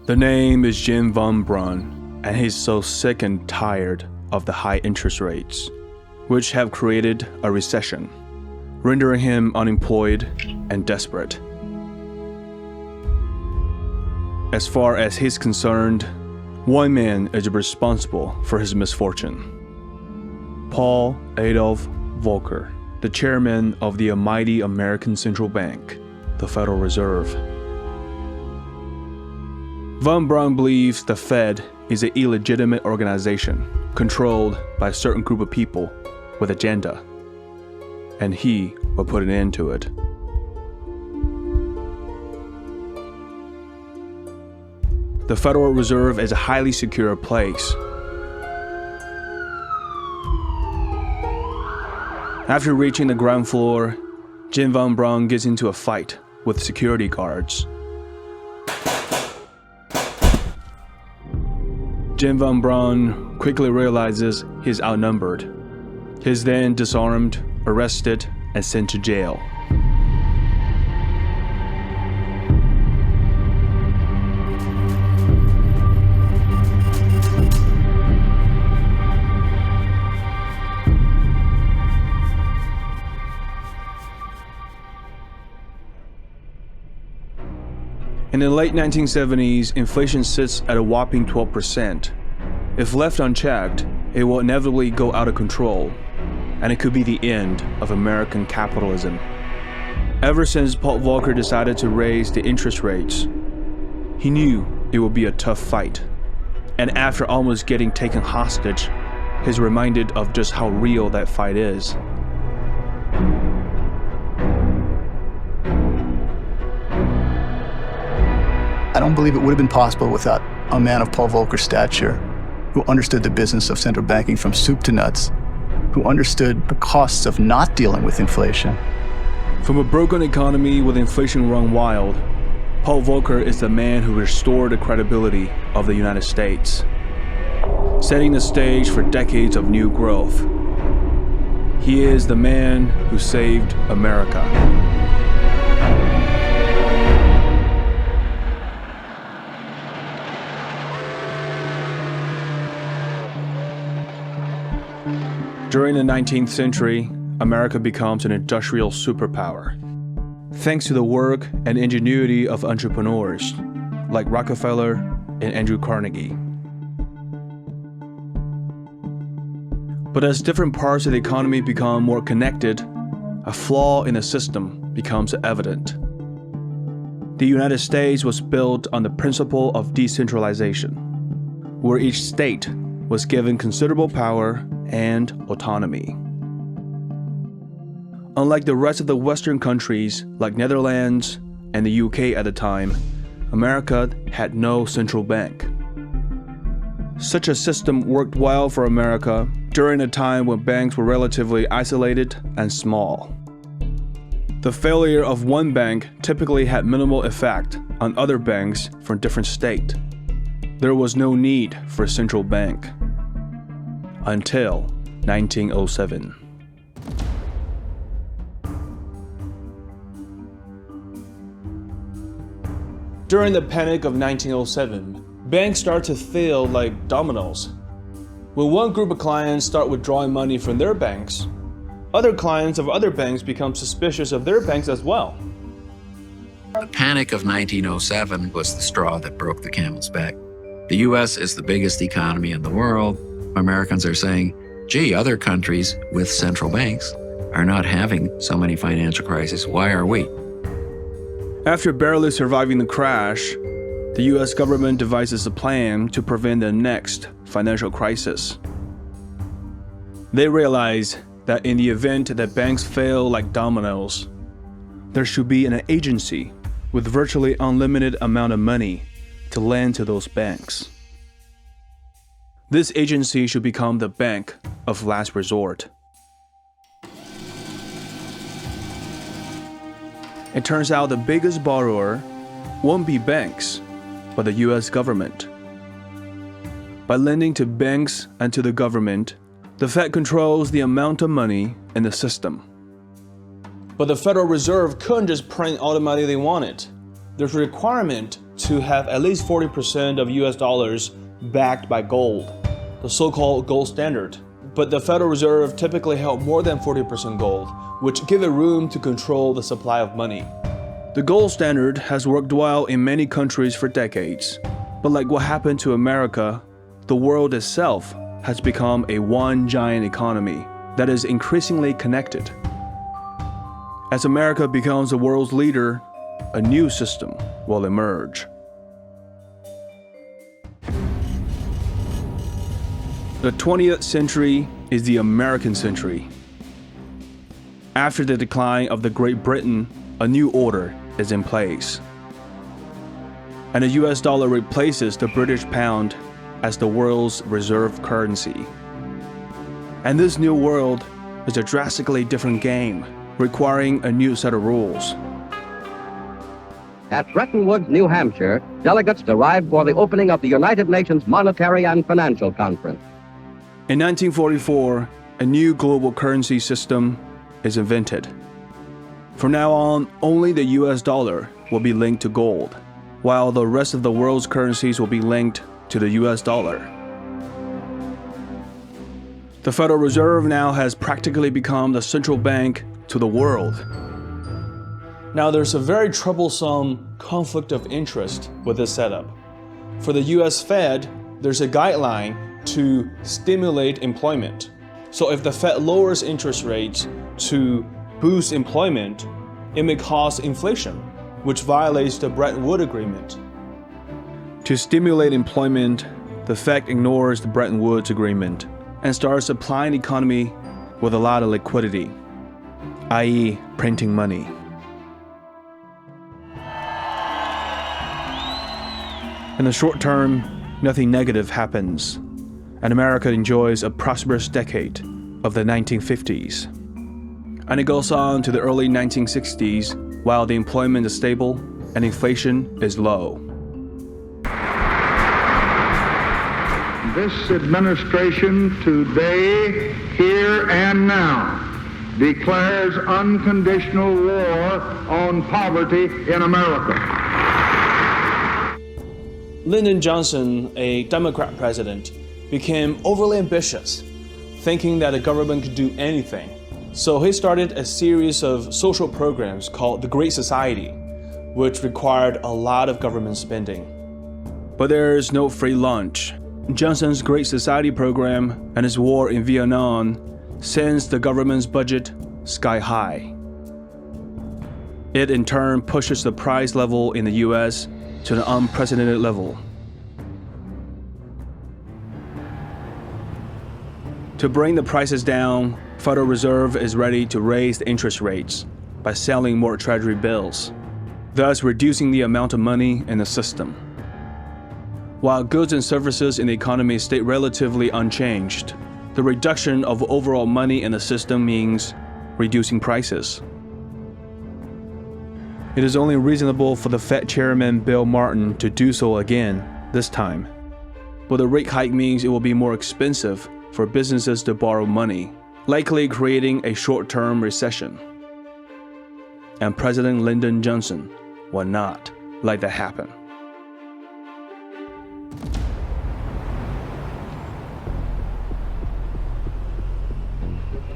The name is Jim von Braun, and he's so sick and tired of the high interest rates, which have created a recession, rendering him unemployed and desperate. As far as he's concerned, one man is responsible for his misfortune. Paul Adolf Volcker, the chairman of the almighty American Central Bank, the Federal Reserve. Von Braun believes the Fed is an illegitimate organization controlled by a certain group of people with agenda, and he will put an end to it. The Federal Reserve is a highly secure place. After reaching the ground floor, Jim von Braun gets into a fight with security guards. Jim von Braun quickly realizes he's outnumbered. He's then disarmed, arrested, and sent to jail. In the late 1970s, inflation sits at a whopping 12%. If left unchecked, it will inevitably go out of control, and it could be the end of American capitalism. Ever since Paul Volcker decided to raise the interest rates, he knew it would be a tough fight. And after almost getting taken hostage, he's reminded of just how real that fight is. I don't believe it would have been possible without a man of Paul Volcker's stature, who understood the business of central banking from soup to nuts, who understood the costs of not dealing with inflation. From a broken economy with inflation run wild, Paul Volcker is the man who restored the credibility of the United States, setting the stage for decades of new growth. He is the man who saved America. During the 19th century, America becomes an industrial superpower, thanks to the work and ingenuity of entrepreneurs like Rockefeller and Andrew Carnegie. But as different parts of the economy become more connected, a flaw in the system becomes evident. The United States was built on the principle of decentralization, where each state was given considerable power and autonomy. Unlike the rest of the Western countries like Netherlands and the UK at the time, America had no central bank. Such a system worked well for America during a time when banks were relatively isolated and small. The failure of one bank typically had minimal effect on other banks from different states. There was no need for a central bank until 1907. During the Panic of 1907, banks start to feel like dominoes. When one group of clients start withdrawing money from their banks, other clients of other banks become suspicious of their banks as well. The Panic of 1907 was the straw that broke the camel's back. The US is the biggest economy in the world. Americans are saying, gee, other countries with central banks are not having so many financial crises. Why are we? After barely surviving the crash, the US government devises a plan to prevent the next financial crisis. They realize that in the event that banks fail like dominoes, there should be an agency with virtually unlimited amount of money to lend to those banks. This agency should become the bank of last resort. It turns out the biggest borrower won't be banks, but the US government. By lending to banks and to the government, the Fed controls the amount of money in the system. But the Federal Reserve couldn't just print all the money they wanted. there's a requirement to have at least 40% of US dollars backed by gold, the so-called gold standard. But the Federal Reserve typically held more than 40% gold, which gave it room to control the supply of money. The gold standard has worked well in many countries for decades, but like what happened to America, the world itself has become a one giant economy that is increasingly connected. As America becomes the world's leader, a new system will emerge. The 20th century is the American century. After the decline of the Great Britain, a new order is in place. And the US dollar replaces the British pound as the world's reserve currency. And this new world is a drastically different game, requiring a new set of rules. At Bretton Woods, New Hampshire, delegates arrived for the opening of the United Nations Monetary and Financial Conference. In 1944, a new global currency system is invented. From now on, only the US dollar will be linked to gold, while the rest of the world's currencies will be linked to the US dollar. The Federal Reserve now has practically become the central bank to the world. Now, there's a very troublesome conflict of interest with this setup. For the US Fed, there's a guideline to stimulate employment. So if the Fed lowers interest rates to boost employment, it may cause inflation, which violates the Bretton Woods Agreement. To stimulate employment, the Fed ignores the Bretton Woods Agreement and starts supplying the economy with a lot of liquidity, i.e., printing money. In the short term, nothing negative happens, and America enjoys a prosperous decade of the 1950s. And it goes on to the early 1960s while the employment is stable and inflation is low. This administration today, here and now, declares unconditional war on poverty in America. Lyndon Johnson, a Democrat president, became overly ambitious, thinking that the government could do anything. So he started a series of social programs called the Great Society, which required a lot of government spending. But there's no free lunch. Johnson's Great Society program and his war in Vietnam sends the government's budget sky high. It in turn pushes the price level in the US to an unprecedented level. To bring the prices down, Federal Reserve is ready to raise the interest rates by selling more treasury bills, thus reducing the amount of money in the system. While goods and services in the economy stay relatively unchanged, the reduction of overall money in the system means reducing prices. It is only reasonable for the Fed chairman Bill Martin to do so again this time. But the rate hike means it will be more expensive for businesses to borrow money, likely creating a short-term recession. And President Lyndon Johnson will not let that happen.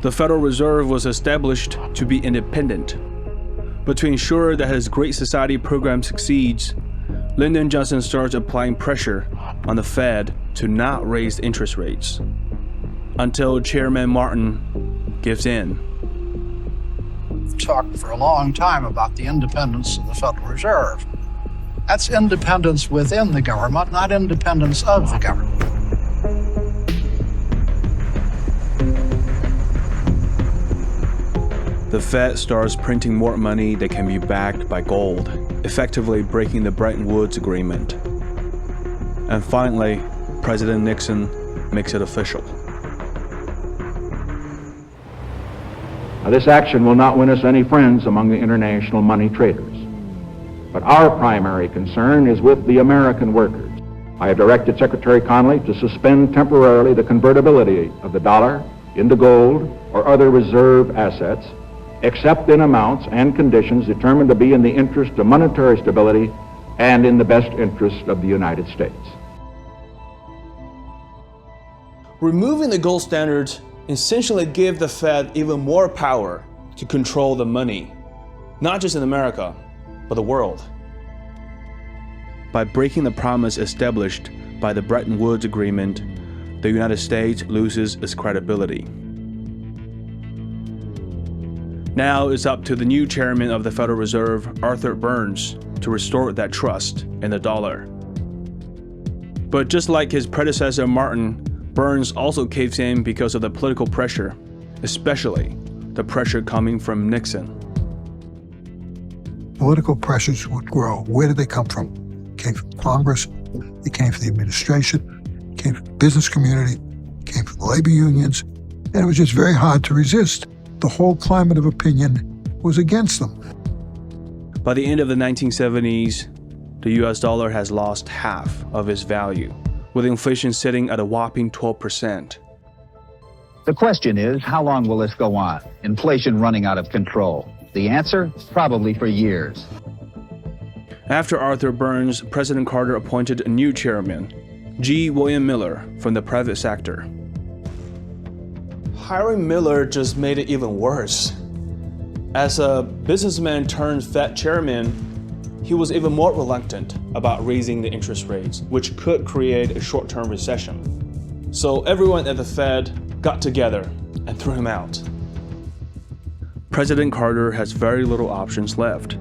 The Federal Reserve was established to be independent. But to ensure that his Great Society program succeeds, Lyndon Johnson starts applying pressure on the Fed to not raise interest rates, until Chairman Martin gives in. We've talked for a long time about the independence of the Federal Reserve. That's independence within the government, not independence of the government. The Fed starts printing more money that can be backed by gold, effectively breaking the Bretton Woods Agreement. And finally, President Nixon makes it official. Now, this action will not win us any friends among the international money traders. But our primary concern is with the American workers. I have directed Secretary Connally to suspend temporarily the convertibility of the dollar into gold or other reserve assets except in amounts and conditions determined to be in the interest of monetary stability and in the best interest of the United States. Removing the gold standard essentially gave the Fed even more power to control the money, not just in America, but the world. By breaking the promise established by the Bretton Woods Agreement, the United States loses its credibility. Now it's up to the new chairman of the Federal Reserve, Arthur Burns, to restore that trust in the dollar. But just like his predecessor Martin, Burns also caves in because of the political pressure, especially the pressure coming from Nixon. Political pressures would grow. Where did they come from? It came from Congress, it came from the administration, it came from the business community, it came from the labor unions, and it was just very hard to resist. The whole climate of opinion was against them. By the end of the 1970s, the US dollar has lost half of its value, with inflation sitting at a whopping 12%. The question is, how long will this go on? Inflation running out of control. The answer? Probably for years. After Arthur Burns, President Carter appointed a new chairman, G. William Miller, from the private sector. Hiring Miller just made it even worse. As a businessman turned Fed chairman, he was even more reluctant about raising the interest rates, which could create a short-term recession. So everyone at the Fed got together and threw him out. President Carter has very little options left.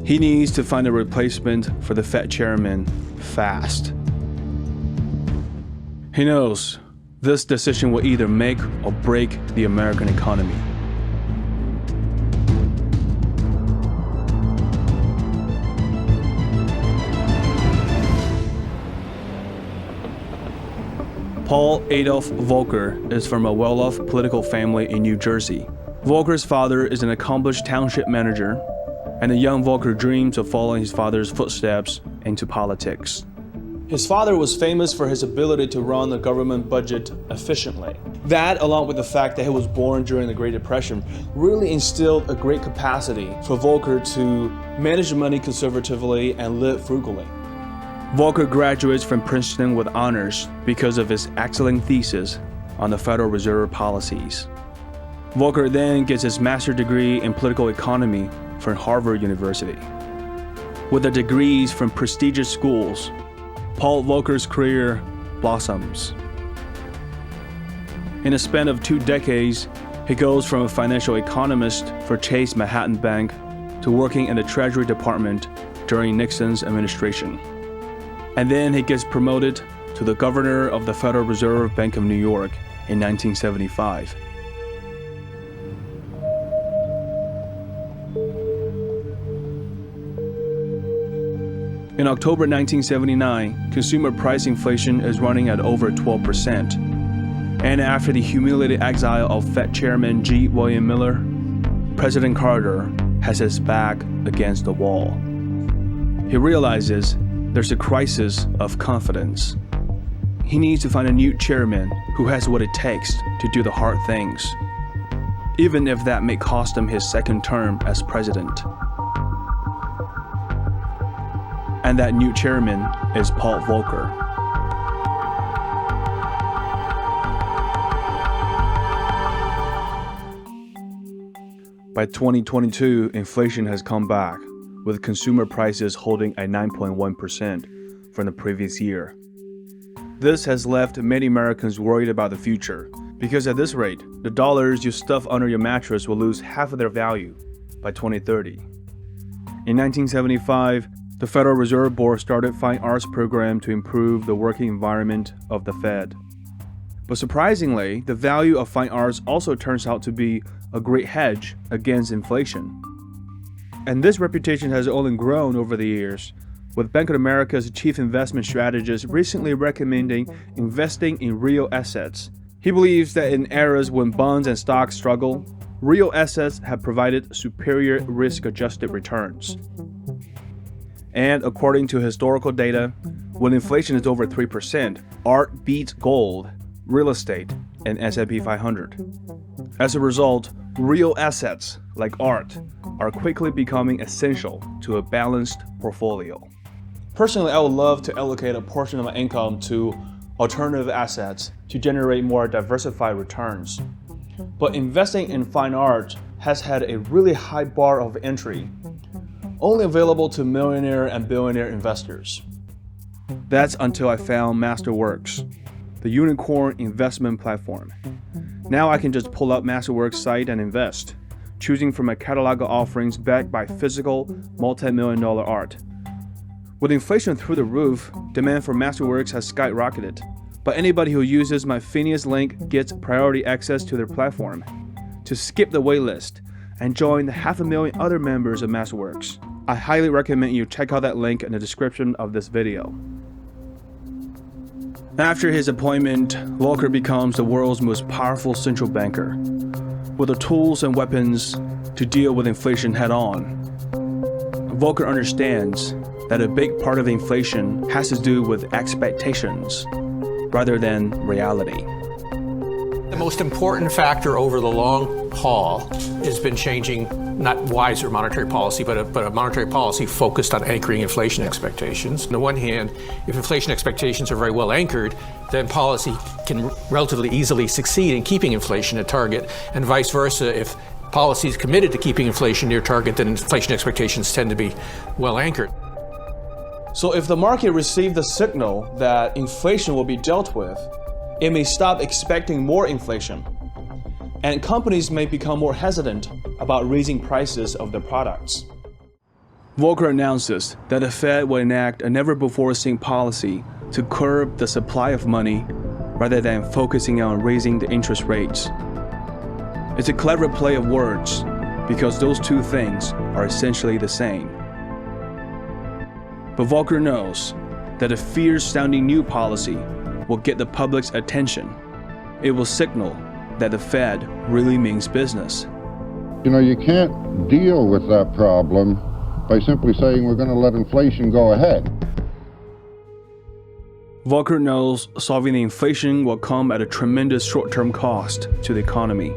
He needs to find a replacement for the Fed chairman fast. He knows this decision will either make or break the American economy. Paul Adolf Volcker is from a well-off political family in New Jersey. Volcker's father is an accomplished township manager, and the young Volcker dreams of following his father's footsteps into politics. His father was famous for his ability to run the government budget efficiently. That, along with the fact that he was born during the Great Depression, really instilled a great capacity for Volcker to manage money conservatively and live frugally. Volcker graduates from Princeton with honors because of his excellent thesis on the Federal Reserve policies. Volcker then gets his master's degree in political economy from Harvard University. With the degrees from prestigious schools, Paul Volcker's career blossoms. In a span of 2 decades, he goes from a financial economist for Chase Manhattan Bank to working in the Treasury Department during Nixon's administration. And then he gets promoted to the governor of the Federal Reserve Bank of New York in 1975. In October 1979, consumer price inflation is running at over 12%. And after the humiliating exile of Fed Chairman G. William Miller, President Carter has his back against the wall. He realizes there's a crisis of confidence. He needs to find a new chairman who has what it takes to do the hard things, even if that may cost him his second term as president. And that new chairman is Paul Volcker. By 2022, inflation has come back, with consumer prices holding at 9.1% from the previous year. This has left many Americans worried about the future, because at this rate, the dollars you stuff under your mattress will lose half of their value by 2030. In 1975, the Federal Reserve Board started Fine Arts program to improve the working environment of the Fed. But surprisingly, the value of fine arts also turns out to be a great hedge against inflation. And this reputation has only grown over the years, with Bank of America's chief investment strategist recently recommending investing in real assets. He believes that in eras when bonds and stocks struggle, real assets have provided superior risk-adjusted returns. And according to historical data, when inflation is over 3%, art beats gold, real estate, and S&P 500. As a result, real assets like art, are quickly becoming essential to a balanced portfolio. Personally, I would love to allocate a portion of my income to alternative assets to generate more diversified returns. But investing in fine art has had a really high bar of entry, only available to millionaire and billionaire investors. That's until I found Masterworks, the unicorn investment platform. Now I can just pull up Masterworks' site and invest, choosing from a catalog of offerings backed by physical, multi-million-dollar art. With inflation through the roof, demand for Masterworks has skyrocketed, but anybody who uses my Phineas link gets priority access to their platform. To skip the waitlist and join the 500,000 other members of Masterworks, I highly recommend you check out that link in the description of this video. After his appointment, Volcker becomes the world's most powerful central banker, with the tools and weapons to deal with inflation head-on. Volcker understands that a big part of inflation has to do with expectations rather than reality. The most important factor over the long haul has been changing not wiser monetary policy, but a monetary policy focused on anchoring inflation expectations. On the one hand, if inflation expectations are very well anchored, then policy can relatively easily succeed in keeping inflation at target, and vice versa. If policy is committed to keeping inflation near target, then inflation expectations tend to be well anchored. So if the market received the signal that inflation will be dealt with, it may stop expecting more inflation, and companies may become more hesitant about raising prices of their products. Volcker announces that the Fed will enact a never-before-seen policy to curb the supply of money rather than focusing on raising the interest rates. It's a clever play of words because those two things are essentially the same. But Volcker knows that a fierce-sounding new policy will get the public's attention. It will signal that the Fed really means business. You know, you can't deal with that problem by simply saying we're going to let inflation go ahead. Volcker knows solving the inflation will come at a tremendous short-term cost to the economy.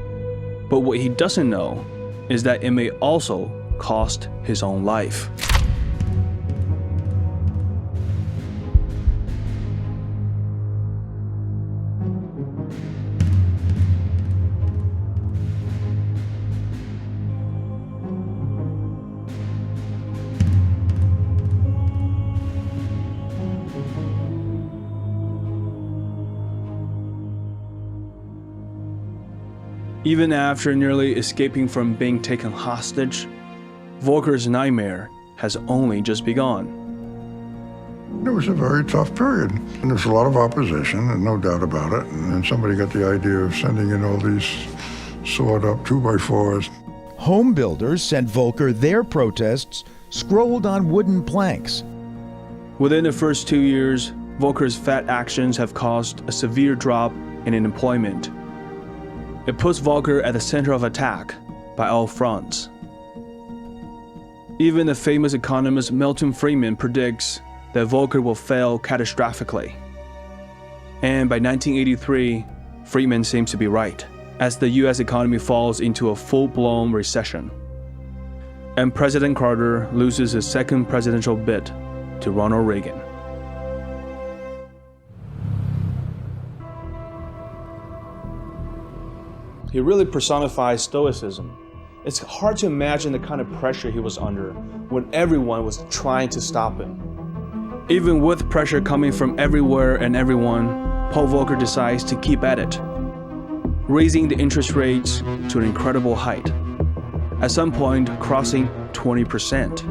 But what he doesn't know is that it may also cost his own life. Even after nearly escaping from being taken hostage, Volcker's nightmare has only just begun. It was a very tough period, and there's a lot of opposition, and no doubt about it. And then somebody got the idea of sending in all these sawed-up 2x4s. Home builders sent Volcker their protests scrolled on wooden planks. Within the first 2 years, Volcker's fat actions have caused a severe drop in employment. It puts Volcker at the center of attack by all fronts. Even the famous economist Milton Friedman predicts that Volcker will fail catastrophically. And by 1983, Friedman seems to be right, as the US economy falls into a full-blown recession. And President Carter loses his second presidential bid to Ronald Reagan. He really personifies stoicism. It's hard to imagine the kind of pressure he was under when everyone was trying to stop him. Even with pressure coming from everywhere and everyone, Paul Volcker decides to keep at it, raising the interest rates to an incredible height, at some point crossing 20%.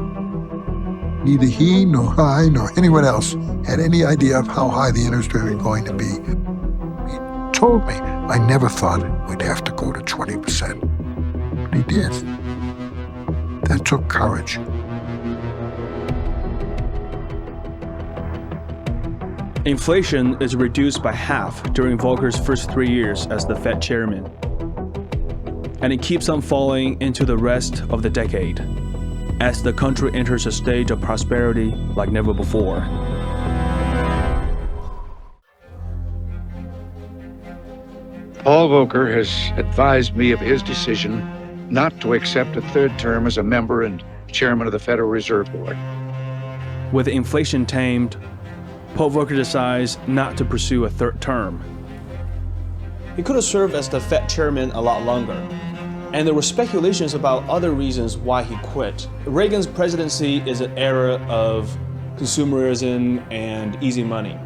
Neither he, nor I, nor anyone else had any idea of how high the interest rate was going to be. He told me, I never thought we'd have to go to 20%. But he did. That took courage. Inflation is reduced by half during Volcker's first 3 years as the Fed chairman. And it keeps on falling into the rest of the decade, as the country enters a stage of prosperity like never before. Paul Volcker has advised me of his decision not to accept a third term as a member and chairman of the Federal Reserve Board. With inflation tamed, Paul Volcker decides not to pursue a third term. He could have served as the Fed chairman a lot longer, and there were speculations about other reasons why he quit. Reagan's presidency is an era of consumerism and easy money.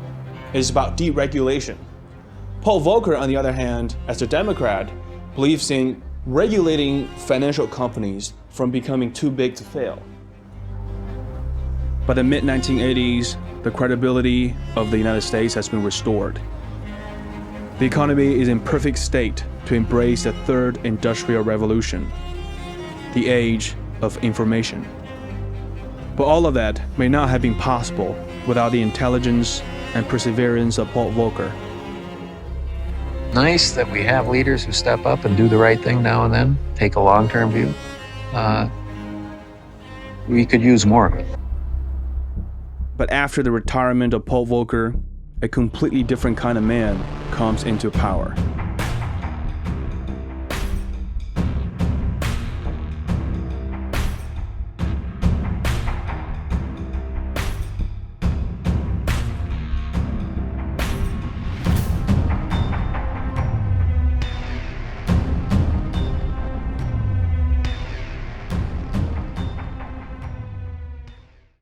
It's about deregulation. Paul Volcker, on the other hand, as a Democrat, believes in regulating financial companies from becoming too big to fail. By the mid-1980s, the credibility of the United States has been restored. The economy is in perfect state to embrace the third industrial revolution, the age of information. But all of that may not have been possible without the intelligence and perseverance of Paul Volcker. Nice that we have leaders who step up and do the right thing now and then, take a long-term view. We could use more of it. But after the retirement of Paul Volcker, a completely different kind of man comes into power.